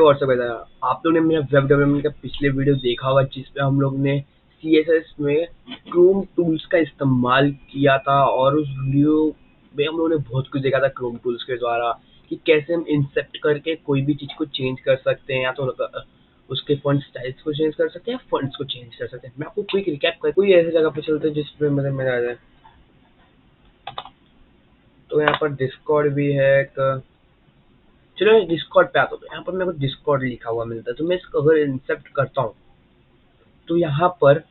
WhatsApp है। आप लोग ने मेरा वेब डेवलपमेंट का पिछले वीडियो देखा होगा जिसमें हम लोग ने CSS में क्रोम टूल्स का इस्तेमाल किया था, और उस वीडियो में हम लोगों ने बहुत कुछ देखा था क्रोम टूल्स के द्वारा कि कैसे हम इंसेप्ट करके कोई भी चीज़ को चेंज कर सकते हैं, या तो उसके फॉन्ट स्टाइल्स को चेंज कर सकते हैं, फॉन्ट्स को चेंज कर सकते हैं। मैं आपको क्विक रिकैप कर, कोई ऐसी जगह पे चलते हैं जिसमें मतलब मजा आ जाए। तो यहाँ पर डिस्कॉर्ड भी है एक, चलो डिस्कॉर्ड पे आता हूँ। तो यहाँ पर मेरे को डिस्कॉर्ड लिखा हुआ मिलता है, तो मैं इसको अगर इंसेप्ट करता हूँ तो यहाँ पर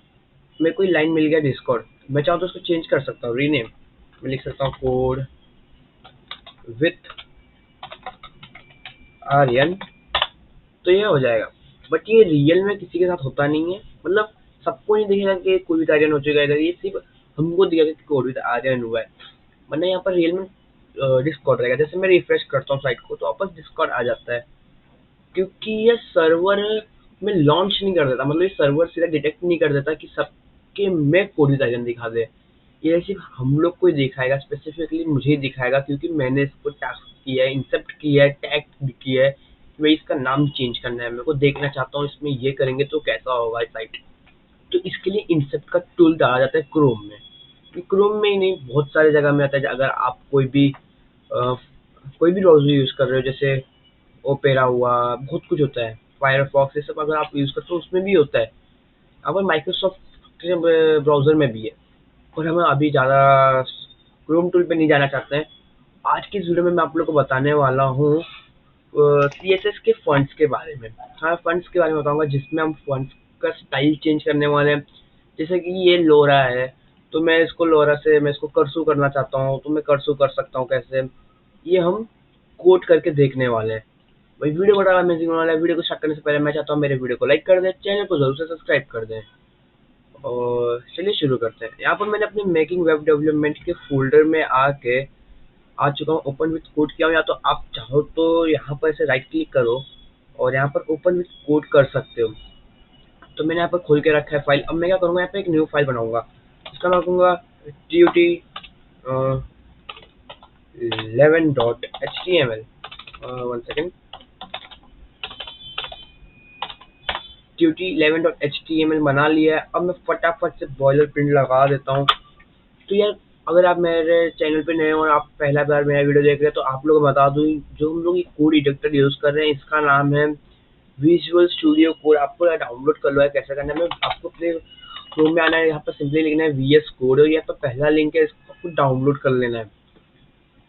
मेरे को लाइन मिल गया डिस्कॉर्ड। मैं चाहूँ तो उसको चेंज कर सकता हूँ, रीनेम। मैं लिख सकता हूँ कोड विथ आर्यन, तो ये हो जाएगा। बट ये रियल में किसी के साथ होता नहीं है, मतलब सबको नहीं दिखेगा कि कोड विथ आर्यन हो चुका है, ये सिर्फ हमको दिखेगा कि कोड विथ आर्यन हुआ है, वरना यहाँ पर रियल में डिस्कॉर्ड रहेगा। जैसे मैं रिफ्रेश करता हूँ साइट को तो वापस डिस्कॉर्ड आ जाता है, क्योंकि ये सर्वर में लॉन्च नहीं कर देता, मतलब ये सर्वर सीधा डिटेक्ट नहीं कर देता कि सबके में कोड विथ आर्यन दिखा दे। ये सिर्फ हम लोग को ही दिखाएगा, स्पेसिफिकली मुझे ही दिखाएगा, क्योंकि मैंने इसको टास्क किया है, इंसेप्ट किया है, टैग किया है कि भाई इसका नाम चेंज करना है, मेरे को देखना चाहता हूँ इसमें ये करेंगे तो कैसा होगा साइट। तो इसके लिए इंसेप्ट का टूल डाला जाता है क्रोम में। क्रोम में ही नहीं, बहुत सारे जगह में आता है। अगर आप कोई भी ब्राउज़र यूज़ कर रहे हो, जैसे ओपेरा हुआ, बहुत कुछ होता है, फायरफॉक्स, ये सब अगर आप यूज़ करते हो उसमें भी होता है। अब माइक्रोसॉफ्ट के ब्राउज़र में भी है। और हम अभी ज़्यादा क्रोम टूल पे नहीं जाना चाहते हैं। आज की इस वीडियो में मैं आप लोग को बताने वाला हूँ CSS के फॉन्ट्स के बारे में। हाँ, फॉन्ट्स के बारे में बताऊंगा, जिसमें हम फॉन्ट्स का स्टाइल चेंज करने वाले हैं। जैसे कि ये लोरा है, तो मैं इसको लोरा से मैं इसको कर्सू करना चाहता हूँ, तो मैं कर्सू कर सकता हूँ कैसे। ये हम कोड करके देखने वाले हैं। भाई वीडियो बड़ा अमेजिंग होने वाला है। वीडियो को स्टार्ट करने से पहले मैं चाहता हूँ मेरे वीडियो को लाइक कर दें, चैनल को जरूर से सब्सक्राइब कर दें, और चलिए शुरू करते हैं। यहाँ पर मैंने अपने मेकिंग वेब डेवलपमेंट के फोल्डर में आ चुका हूँ। ओपन विथ कोड किया हूँ, या तो आप चाहो तो यहाँ पर ऐसे राइट क्लिक करो और यहाँ पर ओपन विथ कोड कर सकते हो। तो मैंने यहाँ पर खोल के रखा है फाइल। अब मैं क्या करूँगा, यहाँ पे एक न्यू फाइल बनाऊंगा। इसका नाम रखूंगा tut11.html। वन सेकेंड, tut11.html बना लिया है। अब मैं फटाफट से बॉयलर प्रिंट लगा देता हूँ। तो यार, अगर आप मेरे चैनल पे नए हो और आप पहला बार मेरा वीडियो देख रहे हैं, तो आप लोग बता दूँ, जो हम लोग ये कोड एडिटर यूज़ कर रहे हैं इसका नाम है विजुअल स्टूडियो कोड। आपको यार डाउनलोड कर लो है, कैसे करना है। मैं आपको अपने क्रोम में आना है, यहाँ पर सिंपली लिखना है VS कोड, और यहाँ पर पहला लिंक है, इसको आपको डाउनलोड कर लेना है।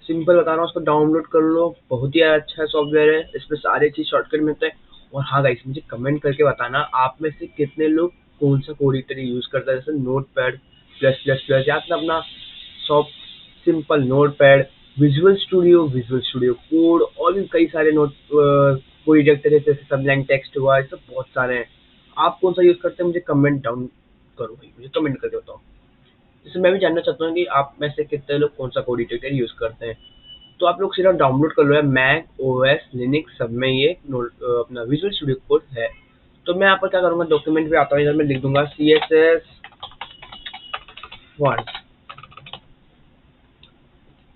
सिंपल बता रहा हूँ, उसको डाउनलोड कर लो। बहुत ही अच्छा सॉफ्टवेयर है, इसमें सारी चीज़ शॉर्टकट मिलता है। और हाँ गाइस, मुझे कमेंट करके बताना आप में से कितने लोग कौन सा कोड एडिटर यूज़ करता है, जैसे नोटपैड प्लस प्लस प्लस, या फिर अपना soft simple notepad, visual studio code, और भी कई सारे कोड एडिटर है, जैसे सबलाइन टेक्स्ट हुआ, ये सब बहुत सारे हैं। आप कौन सा यूज़ करते हैं मुझे कमेंट डाउन करो भाई, मुझे कमेंट करके बताओ। जैसे मैं भी जानना चाहता हूँ कि आप में से कितने लोग कौन सा कोड एडिटर यूज़ करते हैं। तो आप लोग सिर्फ डाउनलोड कर लो है, मैक OS लिनक्स सब में ये अपना विजुअल स्टूडियो कोड है। तो मैं यहाँ पर क्या करूँगा, डॉक्यूमेंट पे आता हूँ, इधर मैं लिख दूंगा CSS फॉन्ट।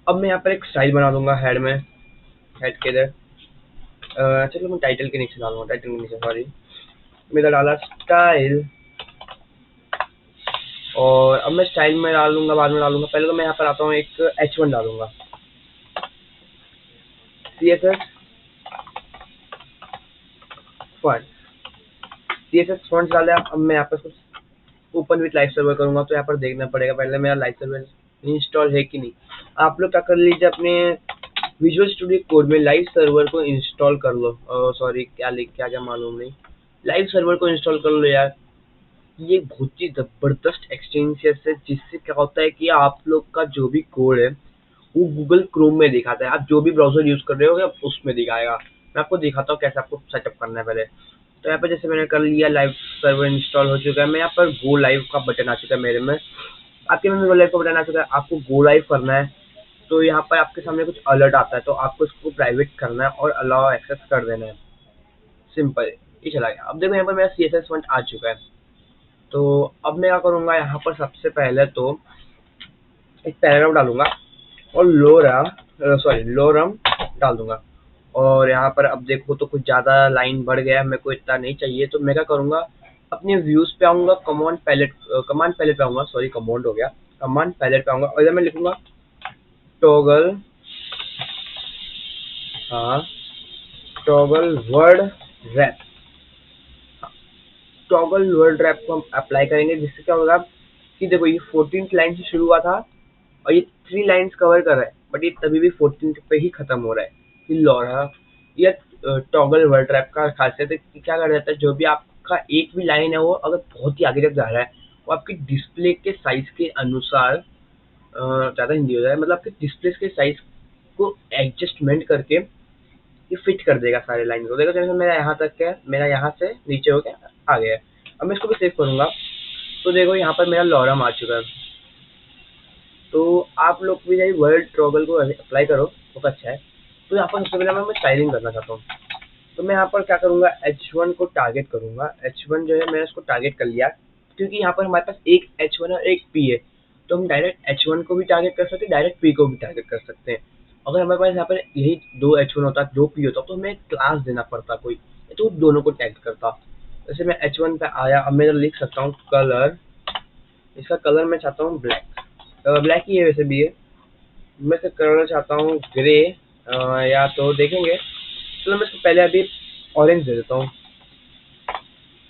अब मैं यहाँ पर एक स्टाइल बना दूंगा हेड में, हेड के इधर चलो मैं टाइटल के नीचे डालूंगा, टाइटल के नीचे सॉरी, मैं इधर डाला स्टाइल। और अब मैं स्टाइल में डालूंगा, बाद में डालूंगा। पहले तो मैं यहाँ पर आता हूँ, एक H1 डालूंगा, CSS फॉन्ट। CSS फॉन्ट डाला। अब मैं यहाँ पर ओपन विथ लाइव सर्वर करूंगा, तो यहाँ पर देखना पड़ेगा पहले मेरा लाइव सर्वर इंस्टॉल है कि नहीं। आप लोग क्या कर लीजिए, अपने विजुअल स्टूडियो कोड में लाइव सर्वर को इंस्टॉल कर लो। सॉरी, क्या क्या मालूम नहीं, लाइव सर्वर को इंस्टॉल कर लो यार। ये बहुत ही जबरदस्त एक्सटेंशन है, जिससे क्या होता है कि आप लोग का जो भी कोड है वो गूगल क्रोम में दिखाता है। आप जो भी ब्राउजर यूज कर रहे हो उसमें दिखाएगा। मैं आपको दिखाता हूँ कैसे आपको सेटअप करना है पहले। तो यहाँ पर जैसे मैंने कर लिया, लाइव सर्वर इंस्टॉल हो चुका है। मैं यहाँ पर गो लाइव का बटन आ चुका है मेरे में, आपके में गो लाइव का बटन आ चुका है। आपको गो लाइव करना है, तो यहाँ पर आपके सामने कुछ अलर्ट आता है, तो आपको इसको प्राइवेट करना है और अलाउ एक्सेस कर देना है। सिंपल, ये चला गया। अब देखो यहाँ पर मेरा CSS फॉन्ट आ चुका है। तो अब मैं क्या करूँगा, यहाँ पर सबसे पहले तो एक पैराग्राफ डालूंगा और लोरम डाल दूंगा। और यहाँ पर अब देखो तो कुछ ज़्यादा लाइन बढ़ गया, मेरे को इतना नहीं चाहिए। तो मैं क्या करूँगा, अपने व्यूज़ पे आऊँगा, कमांड पैलेट पे आऊँगा, सॉरी कमांड हो गया, कमांड पैलेट पे आऊँगा और इधर मैं लिखूँगा टॉगल, हाँ toggle word rap. Toggle word rap को हम अप्लाई करेंगे, जिससे क्या होगा कि देखो ये 14th लाइन से शुरू हुआ था और ये 3 लाइन्स कवर कर रहा है, बट ये तभी भी 14th पे ही खत्म हो रहा है। कि लॉरा ये टॉगल वर्ड रैप का खासियत है कि क्या कर देता है, जो भी आपका एक भी लाइन है वो अगर बहुत ही आगे तक जा रहा है, वो आपकी डिस्प्ले के साइज के अनुसार ज़्यादा हिंदी हो जाए, मतलब आपके डिस्प्ले के साइज को एडजस्टमेंट करके ये फिट कर देगा सारे लाइन को। देखो जैसे मेरा यहाँ तक है, मेरा यहाँ से नीचे हो गया आ गया है। अब मैं इसको भी सेव करूँगा तो देखो यहाँ पर मेरा लॉरम आ चुका है। तो आप लोग भी यही वर्ड टॉगल को अप्लाई करो, बहुत अच्छा है। तो यहाँ पर सबसे पहले मैं स्टाइलिंग करना चाहता हूँ, तो मैं यहाँ पर क्या करूँगा, H1 को टारगेट करूँगा। H1 जो है मैंने उसको टारगेट कर लिया, क्योंकि यहाँ पर हमारे पास एक H1 और एक P है, तो हम डायरेक्ट H1 को भी टारगेट कर सकते हैं, डायरेक्ट P को भी टारगेट कर सकते हैं। अगर हमारे पास यहाँ पर यही 2 H1 होता, 2 P होता, तो हमें क्लास देना पड़ता कोई, तो दोनों को टैग करता। जैसे मैं H1 पे आया, अब मैं लिख सकता हूँ कलर, इसका कलर मैं चाहता हूँ ब्लैक, ब्लैक ही है वैसे भी है, मैं इसे करना चाहता हूँ ग्रे, या तो देखेंगे, चलो मैं इसको पहले अभी ऑरेंज दे देता हूँ,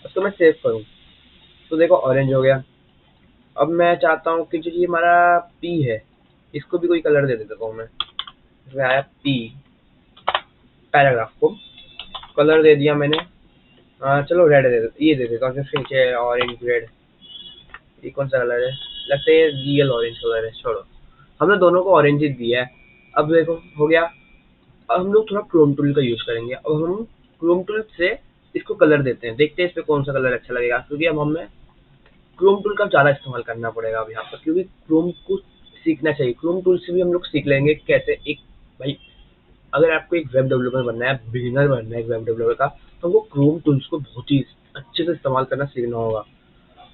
उसको मैं सेव करूँ। तो देखो ऑरेंज हो गया। अब मैं चाहता हूँ कि जो ये हमारा पी है, इसको भी कोई कलर दे देता हूँ मैं। इसमें आया पी, पैराग्राफ को कलर दे दिया मैंने। चलो रेड दे देता, ये दे देता हूँ, जिसके नीचे ऑरेंज रेड, ये कौन सा कलर है, लगता है रियल ऑरेंज कलर है, छोड़ो, हमने दोनों को ऑरेंज ही दिया है। अब देखो हो गया। अब हम लोग थोड़ा क्रोम टूल का यूज करेंगे, अब हम क्रोम टूल से इसको कलर देते हैं, देखते हैं इस पे कौन सा कलर अच्छा लगेगा, क्योंकि अब हमें क्रोम टूल का ज़्यादा इस्तेमाल करना पड़ेगा अब यहाँ पर, क्योंकि क्रोम को सीखना चाहिए। क्रोम टूल से भी हम लोग सीख लेंगे कैसे एक, भाई अगर आपको एक वेब डेवलपर बनना है, बिगिनर बनना है एक वेब डेवलपर का, तो हमको क्रोम टूल्स को बहुत ही अच्छे से इस्तेमाल करना सीखना होगा।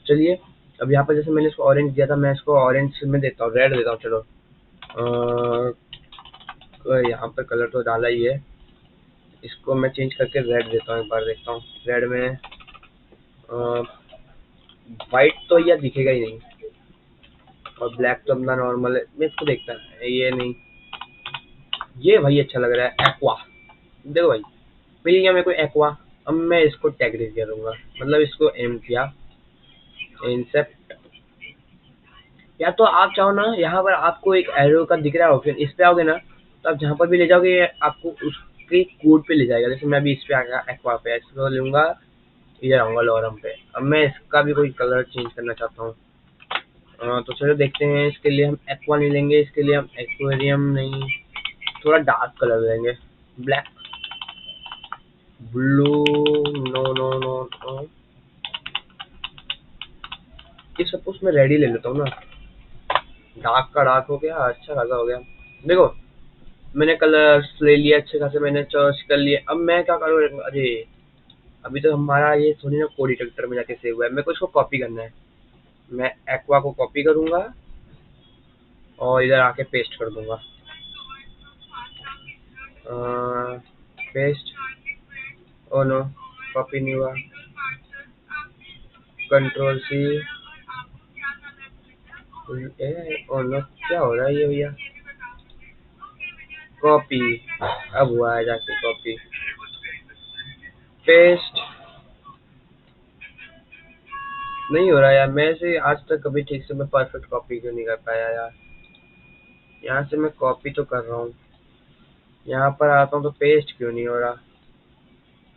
चलिए अब यहाँ पर जैसे मैंने इसको ऑरेंज दिया था, मैं इसको ऑरेंज में देता हूँ, रेड देता हूँ। चलो यहाँ पर कलर तो डाला ही है, इसको मैं चेंज करके रेड देता हूँ, एक बार देखता हूँ। रेड में वाइट तो यह दिखेगा ही नहीं, और ब्लैक तो अपना नॉर्मल है, मैं इसको देखता है, ये नहीं, ये भाई अच्छा लग रहा है, एक्वा। देखो भाई मिल गया मेरे को एक्वा। अब मैं इसको टैग दे करूँगा, मतलब इसको एम किया इंसेप्ट, या तो आप चाहो ना, यहाँ पर आपको एक एरो का दिख रहा है ऑप्शन, इस पे आओगे ना, तो आप जहाँ पर भी ले जाओगे ये आपको उसके कोड पे ले जाएगा। जैसे मैं अभी इस पे आ गया एक्वा पे, इसको लूँगा, इधर आऊँगा लॉरम पे। अब मैं इसका भी कोई कलर चेंज करना चाहता हूँ, तो चलो देखते हैं। इसके लिए हम एक्वा नहीं लेंगे, इसके लिए हम एक्वेरियम नहीं, थोड़ा डार्क कलर लेंगे, black, blue, no no no no, ये सपोज मैं रेडी ले लेता हूँ ना, डार्क का डार्क हो गया, अच्छा खासा हो गया। देखो मैंने कलर्स ले लिया अच्छे खासे, मैंने चॉइस कर लिए। अब मैं क्या करूँ, अरे अभी तो हमारा ये थोड़ी ना कोड डिटेक्टर में जाके सेव हुआ है, मेरे को इसको कॉपी करना है। मैं एक्वा को कॉपी करूँगा और इधर आके पेस्ट कर दूंगा, पेस्ट, ओ नो कॉपी नहीं हुआ, कंट्रोल सी, ओ नो क्या हो रहा है ये भैया, कॉपी, अब हुआ है जाके कॉपी, पेस्ट, नहीं हो रहा यार, मैं से आज तक कभी ठीक से मैं परफेक्ट कॉपी क्यों नहीं कर पाया यार। यहाँ से मैं कॉपी तो कर रहा हूँ, यहाँ पर आता हूँ तो पेस्ट क्यों नहीं हो रहा,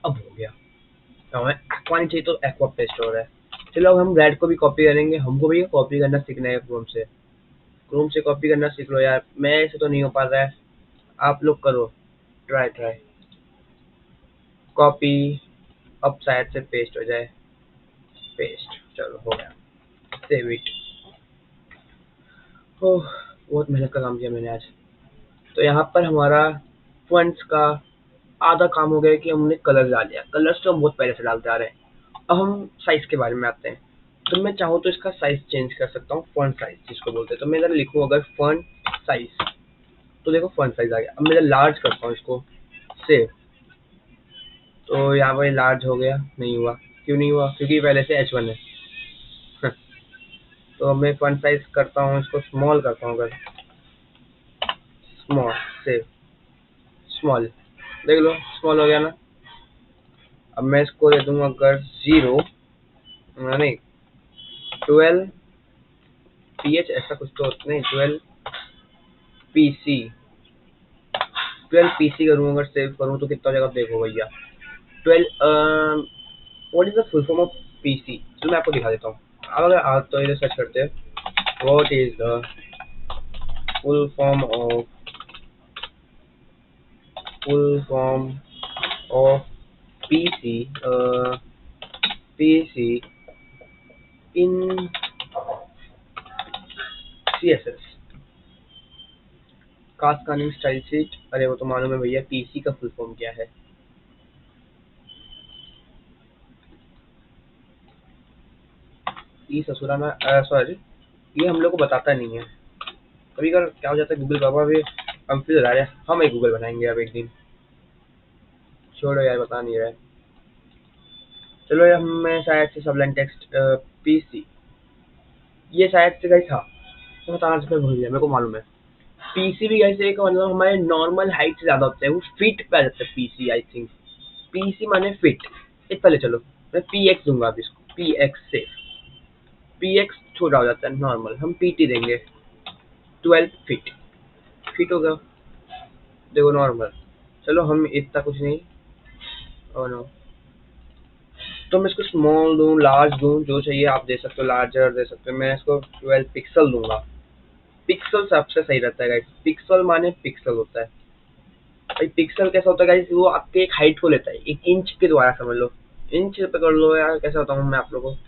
अब हो गया। हमें एक्वा नहीं चाहिए तो एक्वा पेस्ट हो रहा है। चलो अब हम रेड को भी कॉपी करेंगे, हमको भी कॉपी करना सीखना है क्रोम से, क्रोम से कॉपी करना सीख लो यार, मैं ऐसे तो नहीं हो पा रहा है, आप लोग करो ट्राई ट्राई, कॉपी, अब शायद से पेस्ट हो जाए, पेस्ट, चलो हो गया, सेव इट। ओह बहुत मेहनत का काम किया मैंने आज। तो यहाँ पर हमारा फॉन्ट्स का आधा काम हो गया कि हमने कलर डाल दिया, कलर्स तो हम बहुत पहले से डालते आ रहे हैं। अब हम साइज के बारे में आते हैं, तो मैं चाहूँ तो इसका साइज चेंज कर सकता हूँ, फॉन्ट साइज जिसको बोलते हैं। तो मैं इधर लिखूँ अगर फॉन्ट साइज, तो देखो फॉन्ट साइज आ गया। अब मैं लार्ज करता हूँ इसको सेव। तो यहाँ पर लार्ज हो गया, नहीं हुआ, क्यों नहीं हुआ? क्योंकि पहले से H1 है। तो मैं फॉन्ट साइज करता हूँ, इसको स्मॉल करता हूँ, अगर स्मॉल, सेव, स्मॉल, देख लो स्मॉल हो गया ना। अब मैं इसको दे दूंगा अगर 0, नहीं 12 PH, ऐसा कुछ तो नहीं, 12 PC, 12 PC करूँ अगर सेव करूँ तो कितना हो जाएगा देखो भैया। 12 what is the full form of PC? चलो मैं आपको दिखा देता हूँ। अब अगर आप तो इधर सर्च करते हैं what is the full form of PC, PC in CSS, cascading style sheet. अरे वो तो मालूम है भैया, PC का फुल फॉर्म क्या है। ये ससुरा में, सॉरी, ये हम लोग को बताता नहीं है। कभी कभी क्या हो जाता है, गूगल बाबा भी कंफ्यूज हो रहा है। हम एक गूगल बनाएंगे अब एक दिन, छोड़ो यार, बता नहीं रहा है। चलो ये मैं शायद से सबलाइन टेक्स्ट PC, ये शायद से गई था, तो बताना से मैं भूल गया, मेरे को मालूम है। PC भी ऐसे एक मतलब हमारे नॉर्मल हाइट से ज्यादा होता है, वो फिट पे आ जाता है PC, आई थिंक। PC माने फिट, एक पहले चलो मैं PX दूंगा अब इसको, PX से PX छोटा हो जाता है नॉर्मल, हम PT देंगे 12 फीट, फिट होगा देखो नॉर्मल। चलो हम इतना कुछ नहीं, ओ नो, तो मैं इसको स्मॉल दूं, लार्ज दूं, जो चाहिए आप दे सकते हो, लार्जर दे सकते हो। मैं इसको 12 पिक्सल दूंगा। पिक्सल सबसे सही रहता है गाइस, पिक्सल माने पिक्सल होता है भाई। पिक्सल कैसा होता है गाइस, वो आपके एक हाइट को लेता है, एक इंच के द्वारा समझ लो, इंच पे कर लो यार, कैसा बताऊं मैं आप लोगों को,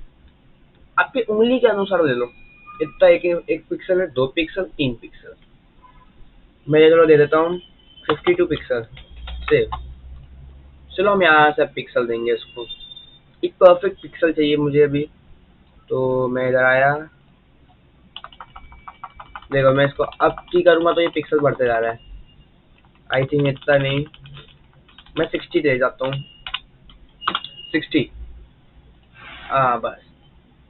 आपकी उंगली के अनुसार ले लो। इतना एक पिक्सल है, 2 पिक्सल, 3 पिक्सल, मैं ये चलो दे देता हूँ 52 पिक्सल सेव। चलो हम यहाँ से पिक्सल देंगे इसको, एक परफेक्ट पिक्सल चाहिए मुझे अभी। तो मैं इधर आया, देखो मैं इसको अब की करूंगा तो ये पिक्सल बढ़ते जा रहा है। आई थिंक इतना नहीं, मैं 60 दे जाता हूँ, 60, हाँ बस।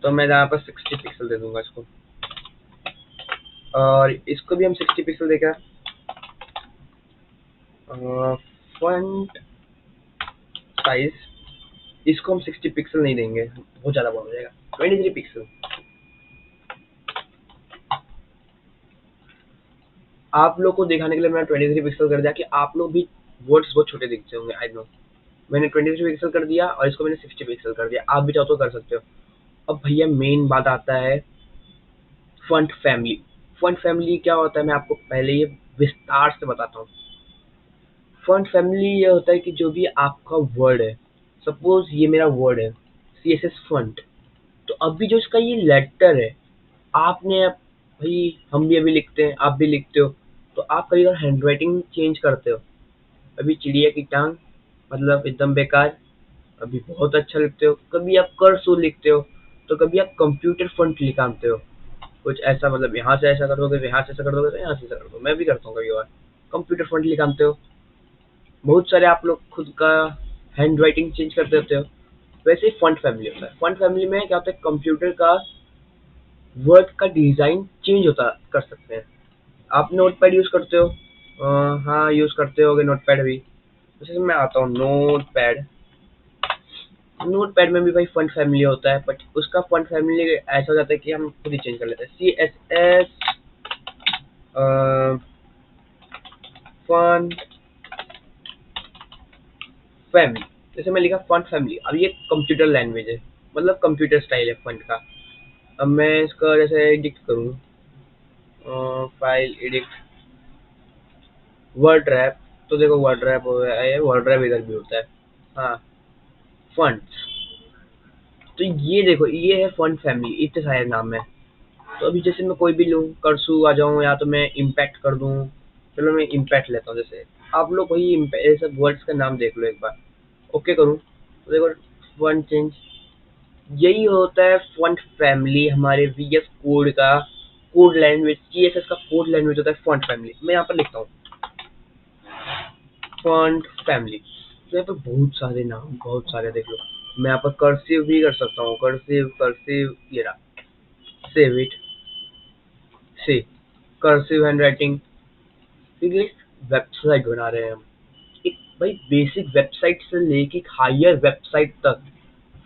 तो मैं यहाँ पर 60 पिक्सल दे दूंगा इसको, और इसको भी हम 60 पिक्सल देकर फ्रंट साइज, इसको हम 60 पिक्सल नहीं देंगे, बहुत ज़्यादा बढ़ जाएगा, 23 पिक्सल। आप लोग को दिखाने के लिए मैंने 23 पिक्सल कर दिया कि आप लोग भी वर्ड्स बहुत छोटे दिखते होंगे, आई नो। मैंने 23 पिक्सल कर दिया और इसको मैंने 60 पिक्सल कर दिया, आप भी चाहो तो कर सकते हो। अब भैया मेन बात आता है फॉन्ट फैमिली। फॉन्ट फैमिली क्या होता है मैं आपको पहले ये विस्तार से बताता हूँ। फॉन्ट फैमिली ये होता है कि जो भी आपका वर्ड है, सपोज ये मेरा वर्ड है CSS फॉन्ट, तो अभी जो इसका ये लेटर है, आपने भाई, हम भी अभी लिखते हैं, आप भी लिखते हो, तो आप कभी अगर हैंड राइटिंग चेंज करते हो, अभी चिड़िया की टांग मतलब एकदम बेकार, अभी बहुत अच्छा लिखते हो, कभी आप कर्सर लिखते हो, तो कभी आप कंप्यूटर फॉन्ट लिखाते हो, कुछ ऐसा मतलब यहाँ से ऐसा कर दोगे तो यहाँ से ऐसा कर दोगे तो यहाँ से ऐसा कर दो, मैं भी करता हूँ कभी और कंप्यूटर फॉन्ट लिखाते हो। बहुत सारे आप लोग खुद का हैंड राइटिंग चेंज करते होते हो, वैसे ही फॉन्ट फैमिली होता है। फॉन्ट फैमिली में क्या होता है, कंप्यूटर का वर्ड का डिजाइन चेंज होता कर सकते हैं। आप नोटपैड यूज करते हो, हाँ यूज करते होगे नोटपैड भी। जैसे मैं आता हूँ नोटपैड, नोटपैड में भी भाई फॉन्ट फैमिली होता है, बट उसका फॉन्ट फैमिली ऐसा हो जाता है कि हम खुद ही चेंज कर लेते हैं। CSS फॉन्ट फैमिली, जैसे मैं लिखा फॉन्ट फैमिली, अब ये कंप्यूटर लैंग्वेज है, मतलब कंप्यूटर स्टाइल है फॉन्ट का। अब मैं इसका जैसे एडिट करूँ, फाइल एडिट वर्ड रैप, तो देखो वर्ड रैप हो गया है, वर्ड रैप इधर भी होता है, हाँ फॉन्ट्स। तो ये देखो ये है फॉन्ट फैमिली, इतने सारे नाम है। तो अभी जैसे मैं कोई भी लूँ, करसू आ जाऊँ, या तो मैं इम्पैक्ट कर दूँ, चलो मैं इम्पैक्ट लेता हूँ। जैसे आप लोग वही ऐसे वर्ड्स का नाम देख लो एक बार, ओके करूँ तो देखो फॉन्ट चेंज, यही होता है फॉन्ट फैमिली हमारे VS कोड का, कोड लैंग्वेज CSS का कोड लैंग्वेज होता है फॉन्ट फैमिली। मैं यहाँ पर लिखता हूँ फॉन्ट फैमिली। तो यहाँ पर बहुत सारे नाम, बहुत सारे देख लो। मैं यहाँ पर कर्सिव भी कर सकता हूँ, कर्सिव कर्सिव, ये रहा, save it, see cursive handwriting. ठीक है, वेबसाइट बना रहे हैं हम, एक भाई बेसिक वेबसाइट से लेके हायर वेबसाइट तक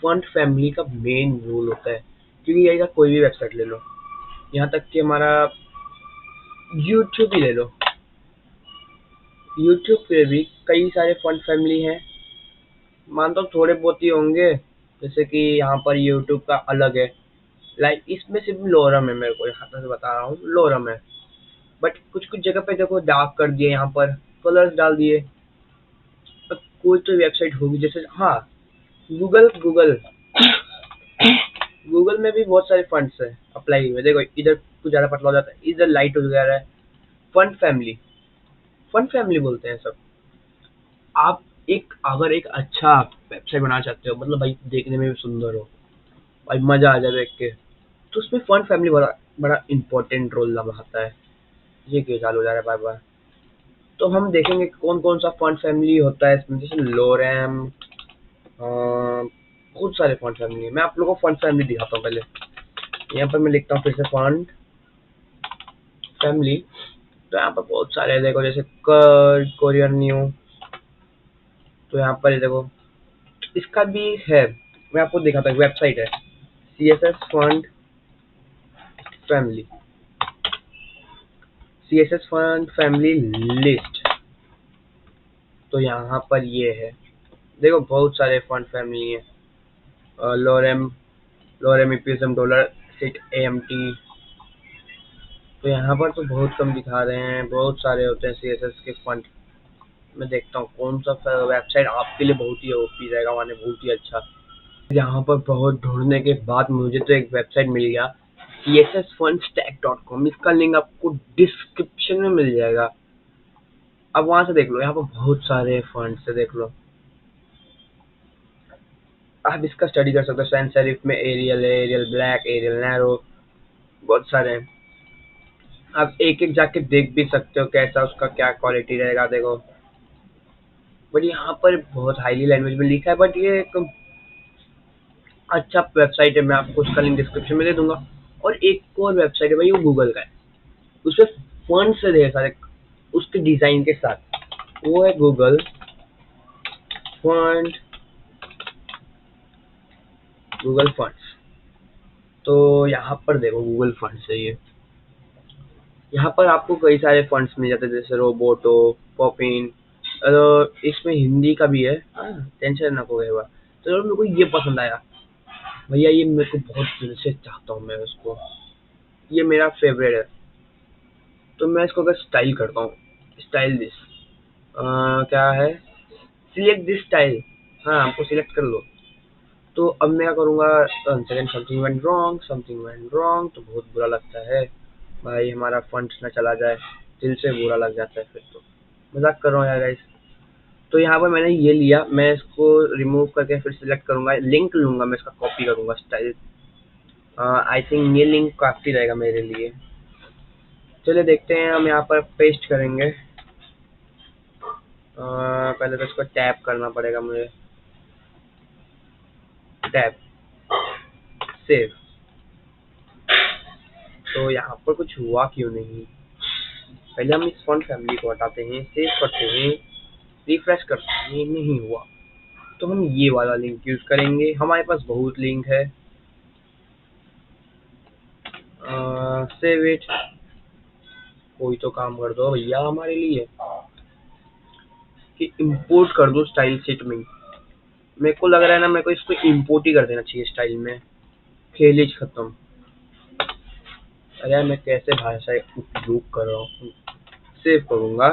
फॉन्ट फैमिली का मेन रोल होता है। क्योंकि ये कोई भी वेबसाइट ले लो, यहाँ तक कि हमारा यूट्यूब ही ले लो, यूट्यूब पे भी कई सारे फॉन्ट फैमिली हैं। मानता हूँ थोड़े बहुत ही होंगे, जैसे कि यहाँ पर यूट्यूब का अलग है, लाइक इसमें सिर्फ लोरम है, मेरे को यहाँ से बता रहा हूँ लोरम है। बट कुछ कुछ जगह पे देखो डार्क कर दिए, यहाँ पर कलर्स डाल दिए। अब कोई तो वेबसाइट होगी, जैसे हाँ गूगल, गूगल में भी बहुत सारे फंड्स है अप्लाई हुए। देखो इधर कुछ ज्यादा पतला हो जाता है, इधर लाइट हो जा रहा है। फंड फैमिली, फंड फैमिली बोलते हैं सब। आप एक अगर एक अच्छा वेबसाइट बनाना चाहते हो, मतलब भाई देखने में भी सुंदर हो, भाई मजा आ जाए देख के, तो उसमें फंड फैमिली बड़ा बड़ा इंपॉर्टेंट रोल निभाता है। ये क्यों चालू हो जा रहा है बार बार? तो हम देखेंगे कौन कौन सा फंड फैमिली होता है इसमें, जैसे लोरम, बहुत सारे फंड फैमिली है। मैं आप लोगों को फंड फैमिली दिखाता हूँ पहले। यहाँ पर मैं लिखता हूँ फिर से फंड फैमिली। तो यहाँ पर बहुत सारे हैं, देखो जैसे कोरियर न्यू। तो यहाँ पर ये देखो, इसका भी है, मैं आपको दिखाता हूँ, वेबसाइट है CSS fund family, CSS fund family list. तो यहाँ पर ये है, देखो बहुत सारे फंड फैमिली है। लोरेम, लोरेम इपिज्म डॉलर सिट AMT। तो यहाँ पर तो बहुत कम दिखा रहे हैं, बहुत सारे होते हैं CSS के फंड। मैं देखता हूँ कौन सा वेबसाइट आपके लिए बहुत ही ओपी रहेगा, माने बहुत ही अच्छा। यहाँ पर बहुत ढूंढने के बाद मुझे तो एक वेबसाइट मिल गया, csfunstack.com। इसका लिंक आपको डिस्क्रिप्शन में मिल जाएगा, अब वहां से देख लो। यहाँ पर बहुत सारे फंड से देख लो, आप इसका स्टडी कर सकते हो। सैन सेरिफ में एरियल है, एरियल ब्लैक, एरियल नैरो, बहुत सारे हैं। आप एक एक जाके देख भी सकते हो कैसा उसका क्या क्वालिटी रहेगा, देखो। बट यहाँ पर बहुत हाईली लैंग्वेज में लिखा है, बट ये एक अच्छा वेबसाइट है, मैं आपको उसका लिंक डिस्क्रिप्शन में दे दूंगा। और एक और वेबसाइट है भाई, वो गूगल का है, उसपे फंड से ढेर सारे उसके डिजाइन के साथ, वो है गूगल फंड, गूगल फंड्स। तो यहाँ पर देखो गूगल फंड्स है ये, यहाँ पर आपको कई सारे फंड्स मिल जाते हैं, जैसे रोबोटो, पॉपिन। इसमें हिंदी का भी है, टेंशन ना कोई बात। तो मेरे को ये पसंद आया भैया, ये मेरे को बहुत दिल से चाहता हूँ मैं उसको, ये मेरा फेवरेट है। तो मैं इसको अगर स्टाइल करता हूँ, स्टाइल दिस, क्या है, सिलेक्ट दिस स्टाइल, हाँ हमको सिलेक्ट कर लो। तो अब मैं क्या करूँगा, second something went wrong, something went wrong. तो बहुत बुरा लगता है भाई, हमारा फंड्स ना चला जाए, दिल से बुरा लग जाता है फिर तो। मजाक कर रहा हूँ यार गाइस। तो यहाँ पर मैंने ये लिया, मैं इसको रिमूव करके फिर सिलेक्ट करूँगा, लिंक लूँगा, मैं इसका कॉपी करूँगा स्टाइल। आई थिंक ये लिंक काफ़ी रहेगा मेरे लिए। चलिए देखते हैं, हम यहाँ पर पेस्ट करेंगे। पहले तो इसको टैप करना पड़ेगा मुझे, टैप सेव। तो यहाँ पर कुछ हुआ क्यों नहीं, पहले हम इस फॉन्ट फैमिली को हटाते हैं, सेव करते हैं, रिफ्रेश करते हैं, नहीं हुआ। तो हम ये वाला लिंक यूज करेंगे, हमारे पास बहुत लिंक है। सेव इट, कोई तो काम कर दो भैया हमारे लिए, कि इंपोर्ट कर दो स्टाइल शीट में। मेरे को लग रहा है ना, मेरे को इसको इंपोर्ट ही कर देना चाहिए स्टाइल में, खेल ही खत्म। अरे यार मैं कैसे भाषा उपयोग कर रहा हूँ, सेव करूंगा,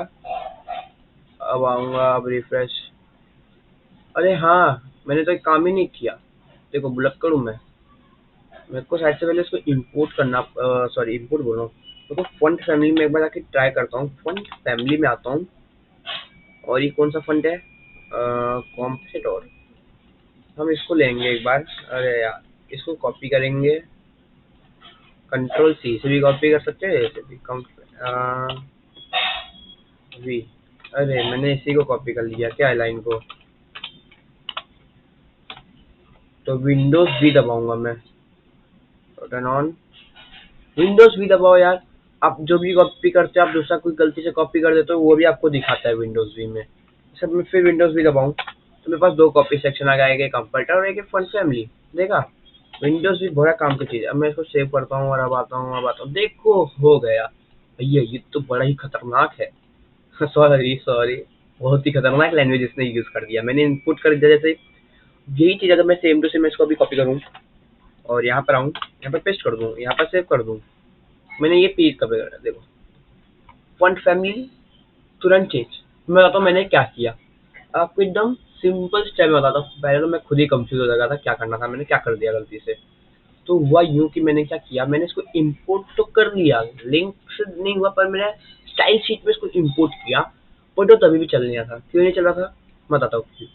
अब आऊंगा, अब रिफ्रेश। अरे हाँ, मैंने तो एक काम ही नहीं किया, देखो ब्लॉक करूँ मैं, मेरे को साइड से पहले इसको इंपोर्ट करना, सॉरी इंपोर्ट बोल रहा हूँ। तो फंड फैमिली में एक बार आके ट्राई करता हूँ, फंड फैमिली में आता हूँ, और ये कौन सा फंड है, कॉम्पोजिटर। हम इसको लेंगे एक बार, अरे यार इसको कॉपी करेंगे, कंट्रोल C से भी कॉपी कर सकते हैं, ऐसे भी कम वी। अरे मैंने इसी को कॉपी कर लिया क्या, लाइन को। तो विंडोज भी दबाऊंगा मैं, टर्न ऑन। विंडोज भी दबाओ यार। आप जो भी कॉपी करते हो, आप दूसरा कोई गलती से कॉपी कर देते हो, वो भी आपको दिखाता है विंडोज भी में। सब में फिर विंडोज भी दबाऊं तो मेरे पास दो कॉपी सेक्शन आ गया, एक कंफर्टर और एक फंड फैमिली। देखा, विंडोज भी बड़ा काम की चीज है। अब मैं इसको सेव करता हूँ और अब आता हूँ, देखो हो गया। भैया ये तो बड़ा ही खतरनाक है। सॉरी सॉरी, बहुत ही खतरनाक लैंग्वेज इसने यूज कर दिया। मैंने इनपुट कर दिया जैसे, यही चीज अगर मैं सेम टू सेम इसको भी कॉपी करूँ और यहाँ पर आऊँ, यहाँ पर पेस्ट कर दूँ, यहाँ पर सेव कर दूँ, मैंने ये पेज कॉपी कर दिया। देखो फंड फैमिली तुरंत चेंज। मैं बताता हूँ मैंने क्या किया, आपको एकदम सिंपल स्टेप में बताता हूँ। पहले तो मैं खुद ही कंफ्यूज हो जाता था क्या करना था, मैंने क्या कर दिया गलती से। तो हुआ यूं कि मैंने क्या किया, मैंने इसको इंपोर्ट तो कर लिया, लिंक से नहीं हुआ, पर मैंने स्टाइल शीट में इसको इंपोर्ट किया। पर तो तभी भी चल नहीं रहा था। क्यों नहीं चल रहा था, मैं बताता हूँ क्यों।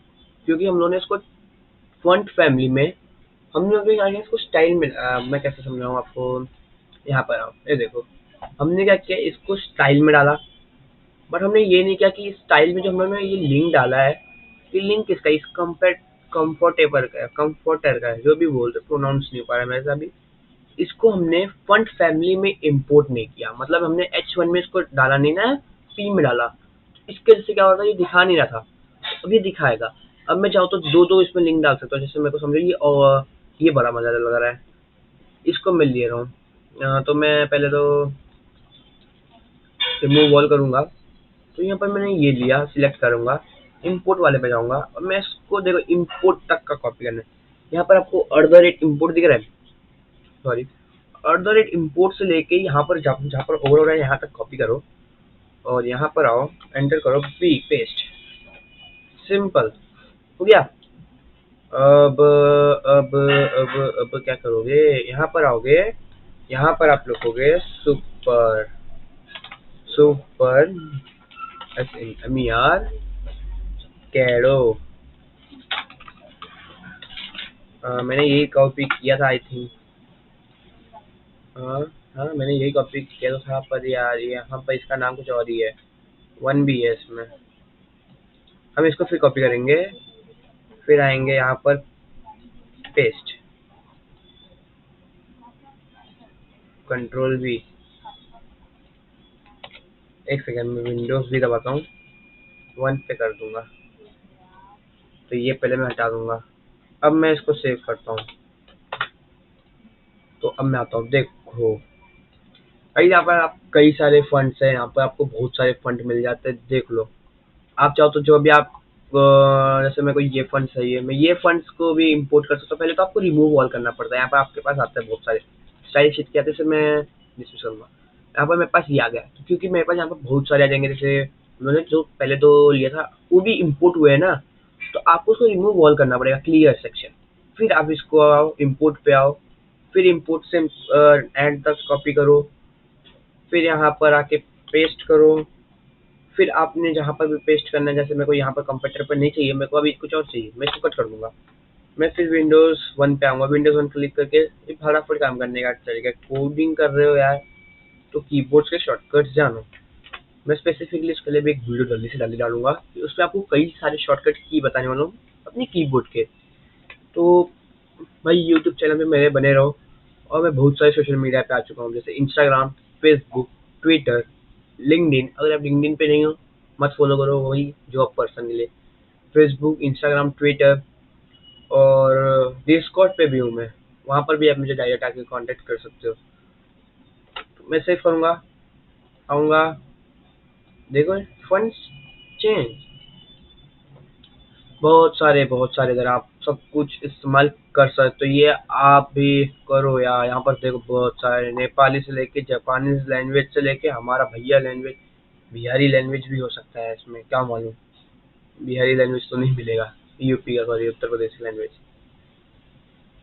क्योंकि हम लोगों ने इसको फॉन्ट फैमिली में, हम लोग आगे इसको स्टाइल में मैं कैसे समझाऊँ आपको। यहाँ पर आओ, ये देखो, हमने क्या किया, इसको स्टाइल में डाला। बट हमने ये नहीं किया कि स्टाइल में जो हमने ये लिंक डाला है, ये लिंक किसका, इस कंफर्टेबल का है, कंफर्टर का है, जो भी बोलते, प्रोनाउंस नहीं हो पा रहा है मेरे से अभी। इसको हमने फंड फैमिली में इंपोर्ट नहीं किया, मतलब हमने H1 में इसको डाला नहीं ना, P में डाला। इसके वजह से क्या होता है, ये दिखा नहीं रहा था, अब ये दिखाएगा। अब मैं चाहूँ तो दो दो इसमें लिंक डाल सकता हूँ, जैसे मेरे को समझो ये, और ये बड़ा मजा लग रहा है, इसको मैं ले रहा हूँ। तो मैं पहले तो रिमूव ऑल करूंगा। तो यहाँ पर मैंने ये लिया, सिलेक्ट करूंगा, इंपोर्ट वाले पे जाऊंगा और मैं इसको देखो इंपोर्ट तक का कॉपी करना है। यहाँ पर आपको @import दिख रहा है, सॉरी, @import से लेके यहाँ पर जहाँ पर ओवर हो रहा है यहाँ तक कॉपी करो और यहाँ पर आओ, एंटर करो, बी पेस्ट, सिंपल हो गया। अब अब क्या करोगे, यहाँ पर आओगे, यहाँ पर आप लिखोगे सुपर, सुपर SUPER कैडो। मैंने यही कॉपी किया था आई थिंक। हाँ हाँ, मैंने यही कॉपी किया तो था, पर यार यहाँ पर इसका नाम कुछ और ही है, 1B है इसमें। हम इसको फिर कॉपी करेंगे, फिर आएंगे यहाँ पर पेस्ट, कंट्रोल V। एक सेकंड में विंडोज भी दबाता हूँ, 1 पे कर दूंगा। तो ये पहले मैं हटा दूंगा। अब मैं इसको सेव करता हूँ। तो अब मैं आता हूँ, देखो भाई यहाँ पर आप कई सारे फंड्स हैं, यहाँ पर आपको बहुत सारे फंड मिल जाते हैं, देख लो। आप चाहो तो जो भी आप जैसे मेरे को ये फंड चाहिए है, मैं ये फंड्स को भी इंपोर्ट कर सकता हूँ। पहले तो आपको रिमूव ऑल करना पड़ता है, यहाँ पर आपके पास आता है बहुत सारे स्टाइल शीट के आते हैं, जैसे मैं डिस्कस करूँगा। यहाँ पर मेरे पास ये आ गया, तो क्योंकि मेरे पास यहाँ पर बहुत सारे आ जाएंगे, जैसे उन्होंने जो पहले तो लिया था वो भी इम्पोर्ट हुए है ना, तो आपको उसको रिमूव ऑल करना पड़ेगा, क्लियर सेक्शन। फिर आप इसको आओ, इम्पोर्ट पे आओ, फिर इम्पोर्ट से एंड तक कॉपी करो, फिर यहाँ पर आके पेस्ट करो। फिर आपने जहाँ पर भी पेस्ट करना है, जैसे मेरे को यहाँ पर कंप्यूटर पर नहीं चाहिए, मेरे को अभी कुछ और चाहिए, मैं इसको कट कर दूंगा। मैं फिर विंडोज 1 पे आऊँगा, विंडोज 1 क्लिक करके ये फटाफट काम करने का तरीका। कोडिंग कर रहे हो यार तो कीबोर्ड के शॉर्टकट्स जानो। मैं स्पेसिफिकली इसके लिए भी एक वीडियो जल्दी से जल्दी डालूंगा, उसमें आपको कई सारे शॉर्टकट की बताने वाला हूँ अपनी कीबोर्ड के। तो भाई यूट्यूब चैनल पे मेरे बने रहो, और मैं बहुत सारे सोशल मीडिया पे आ चुका हूँ, जैसे इंस्टाग्राम, फेसबुक, ट्विटर, लिंक्डइन। अगर आप लिंक्डइन पे नहीं हो मत फॉलो करो, वही जॉब पर्सन के लिए। फेसबुक, इंस्टाग्राम, ट्विटर और डिस्कॉर्ड पे भी हूँ मैं, वहाँ पर भी आप मुझे डायरेक्ट आके कांटेक्ट कर सकते हो। तो मैं सेव करूँगा, आऊँगा, देखो फंड्स चेंज, बहुत सारे इधर आप सब कुछ इस्तेमाल कर सकते हो। ये आप भी करो यार, यहाँ पर देखो बहुत सारे, नेपाली से लेके जापानीज लैंग्वेज से लेके हमारा भैया लैंग्वेज, बिहारी लैंग्वेज भी हो सकता है इसमें, क्या मालूम। बिहारी लैंग्वेज तो नहीं मिलेगा, यूपी का, सॉरी उत्तर प्रदेश की लैंग्वेज,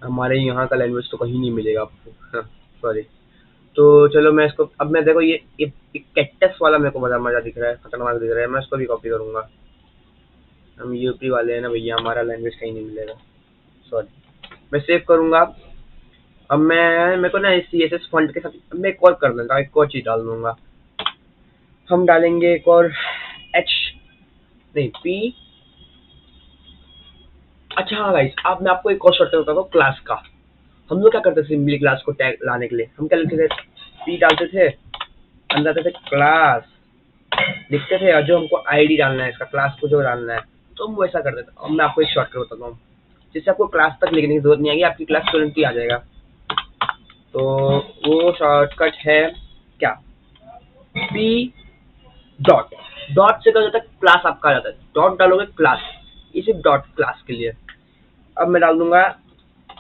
हमारे यहाँ का लैंग्वेज तो कहीं नहीं मिलेगा आपको, सॉरी। तो चलो मैं इसको, अब मैं देखो ये कैक्टस वाला मेरे को बड़ा मजा दिख रहा है, खतरनाक दिख रहा है, मैं इसको भी कॉपी करूंगा। हम यूपी वाले हैं ना भैया, हमारा लैंग्वेज कहीं नहीं मिलेगा, सॉरी। मैं सेव करूंगा। अब मैं, मेरे को ना CSS फॉन्ट के साथ मैं एक और कर दूंगा, एक और चीज डाल दूंगा। हम डालेंगे एक और H नहीं पी। अच्छा हाँ गाइस, अब मैं आपको एक और शॉर्टकट बताता हूँ क्लास का। हम लोग क्या करते थे सिंपली क्लास को टैग लाने के लिए, हम क्या लिखते थे, पी डालते थे, अंदर आते थे क्लास लिखते थे, और जो हमको आईडी डालना है इसका, क्लास को जो डालना है, तो हम वैसा करते थे। अब मैं आपको एक शॉर्टकट बताता हूँ जिससे आपको क्लास तक लिखने की जरूरत नहीं आएगी, आपकी क्लास तुरंत ही आ जाएगा। तो वो शॉर्टकट है क्या, पी डॉट, डॉट से क्या होता है, क्लास आपका आ जाता है, डॉट डालोगे क्लास, ये सिर्फ डॉट क्लास के लिए। अब मैं डाल दूंगा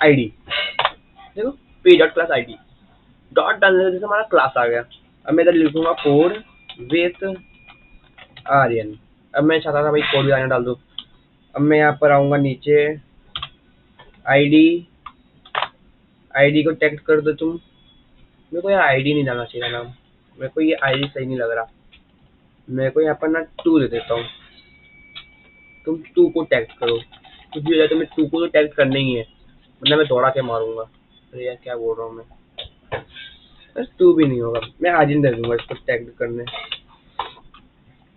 आईडी, देखो P dot class ID, dot डालने से जैसे हमारा क्लास आ गया। अब मैं इधर लिखूंगा कोड विथ आर्यन। अब मैं चाहता था भाई कोड भी आर्यन डाल दूं। अब मैं यहाँ पर आऊंगा नीचे, आईडी, आईडी को टैग कर दो तुम। मेरे को यहाँ आईडी नहीं डालना चाहिए नाम, मेरे को ये आईडी सही नहीं लग रहा। मेरे को यहाँ पर ना टू दे देता हूँ, तुम टू को टैग करो, कुछ भी हो जाए तो मैं टू को तो टैग करना ही है, वरना मैं दौड़ा के मारूंगा। अरे यार क्या बोल रहा हूँ मैं, बस टू भी नहीं होगा, मैं आर्यन दे दूंगा इसको टैग करने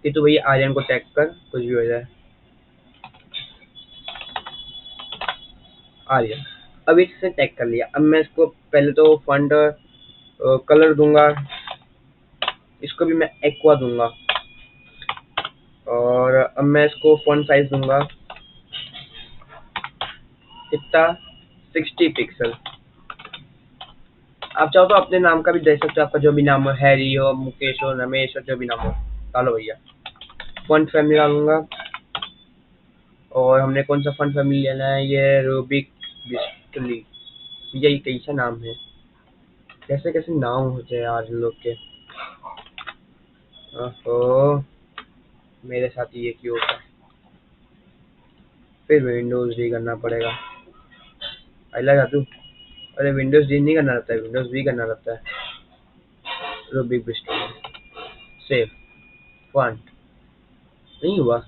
कि तू भैया आर्यन को टैग कर, कुछ भी हो जाए। आर्यन, अब इससे टैग कर लिया। अब मैं इसको पहले तो फंड कलर दूंगा, इसको भी मैं एक्वा दूंगा, और अब मैं इसको फॉन्ट साइज दूंगा कितना, 60 पिक्सल। आप चाहो तो अपने नाम का भी दे सकते हो, आपका जो भी नाम हो, हैरी हो, मुकेश हो, रमेश हो, जो भी नाम हो डालो भैया। फॉन्ट फैमिली डालूंगा, और हमने कौन सा फॉन्ट फैमिली लेना है, ये रूबिक बिस्टली, ये कैसा नाम है, कैसे कैसे नाम होते हैं यार इन लोग के। ओहो, मेरे साथ ये क्यों होता है, फिर विंडोज डी करना पड़ेगा। आई लगा तू, अरे विंडोज डी नहीं करना रहता है, विंडोज वी करना रहता है। रूबिक बिस्टली, सेव फॉन्ट, नहीं हुआ।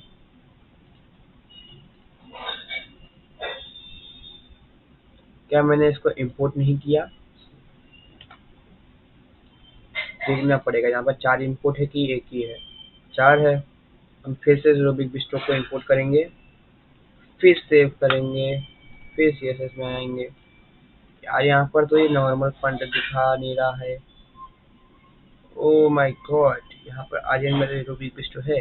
क्या मैंने इसको इंपोर्ट नहीं किया, देखना पड़ेगा। यहाँ पर 4 इंपोर्ट है कि एक ही है, 4 है। हम फिर से रूबिक बिस्टो को इंपोर्ट करेंगे, फिर सेव करेंगे, फिर सीएसएस में आएंगे। यार यहाँ पर तो ये नॉर्मल फॉन्ट दिखा नहीं रहा है, ओ माय गॉड। यहाँ पर आर्यन मेरे रूबिक बिस्टो है।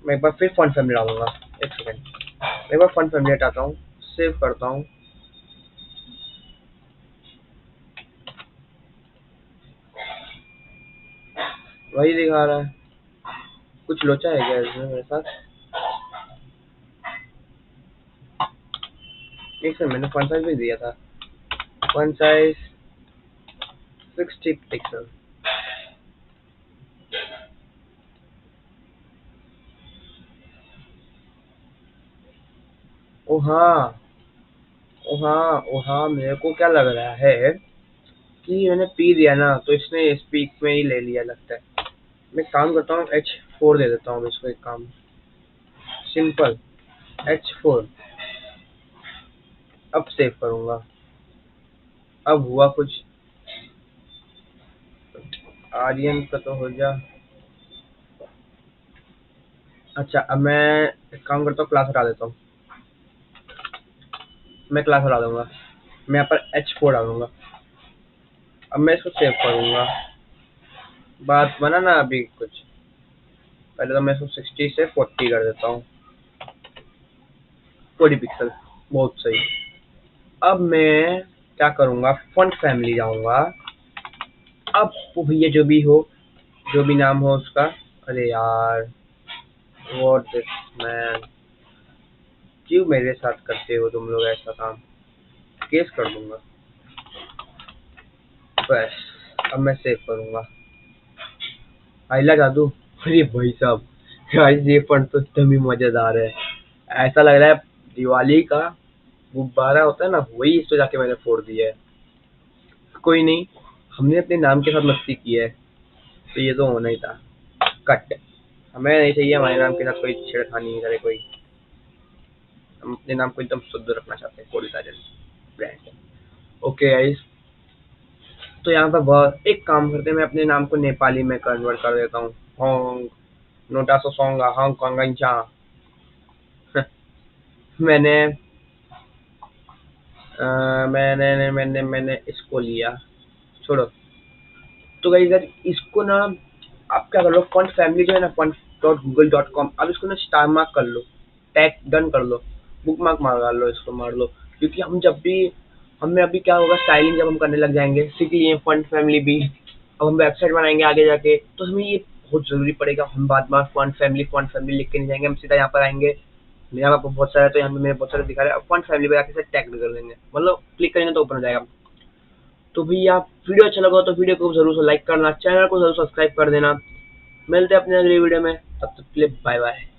मैं एक बार फिर फॉन्ट फैमिली डालूंगा, एक सेकंड, मैं एक बार फॉन्ट फैमिली हटाता हूँ, सेव करता हूँ। वही दिखा रहा है, कुछ लोचा है क्या इसमें मेरे साथ। एक सेकंड, मैंने फॉन्ट साइज भी दिया था, फॉन्ट साइज 60 पिक्सल। ओ हाँ, ओ हाँ, ओ हाँ, मेरे को क्या लग रहा है कि मैंने पी दिया ना, तो इसने स्पीक में ही ले लिया लगता है। मैं काम करता हूँ, H4 दे देता हूँ इसको, एक काम सिंपल H4। अब सेव करूंगा, अब हुआ कुछ, आर्यन का तो हो जा। अच्छा अब मैं एक काम करता हूँ, क्लास हटा देता हूँ, मैं क्लास हटा दूंगा, मैं यहाँ पर H4 डालूंगा। अब मैं इसको सेव करूंगा, बात बना ना अभी कुछ। पहले तो मैं इसको 60 से 40 कर देता हूँ, 40 पिक्सल, बहुत सही। अब मैं क्या करूंगा, फॉन्ट फैमिली जाऊंगा। अब वो भैया जो भी हो, जो भी नाम हो उसका, अरे यार व्हाट दिस मैन, क्यों मेरे साथ करते हो तुम लोग ऐसा काम, केस कर दूंगा। बस अब मैं सेव करूंगा, आइला जादू। अरे भाई साहब, गाइस ये फंड तो एकदम ही मजेदार है, ऐसा लग रहा है दिवाली का गुब्बारा होता है ना, वही इस पे जाके मैंने फोड़ दिया है। कोई नहीं, हमने अपने नाम के साथ मस्ती की है, तो ये तो होना ही था। कट, हमें नहीं चाहिए हमारे नाम के साथ कोई छेड़खानी करे कोई, हम अपने नाम को एकदम शुद्ध रखना चाहते हैं, कोडी ताजन ब्रांड। ओके गाइस, तो यहाँ पर बहुत एक काम करते हैं, मैं अपने नाम को नेपाली में कन्वर्ट कर देता हूँ, होंग नोटा सो सोंगा हांगकांग मैंने मैंने इसको लिया, छोड़ो। तो गाइस यार इसको ना आप क्या कर लो, फंड फैमिली जो है ना fund.google.com, अब इसको ना स्टार मार्क कर लो, टैग डन कर लो, बुक मार्क मार लो, इसको मार लो। क्योंकि हम जब भी हमें अभी क्या होगा, स्टाइलिंग जब हम करने लग जाएंगे, सीख लिए फंड फैमिली भी, अब हम वेबसाइट बनाएंगे आगे जाके, तो हमें ये बहुत जरूरी पड़ेगा। हम बाद में फंड फैमिली लिख के नहीं जाएंगे, हम सीधा यहाँ पर आएंगे। मेरा पापा बहुत सारा है, तो यहाँ पे मेरे बहुत सारे दिखा रहे हैं, अब फंड फैमिली पे आके से टैग भी कर देंगे, मतलब क्लिक करेंगे तो ओपन हो जाएगा। तो भैया वीडियो अच्छा लगा तो वीडियो को जरूर से लाइक करना, चैनल को जरूर सब्सक्राइब कर देना। मिलते हैं अपने अगली वीडियो में, तब तक के लिए बाय बाय।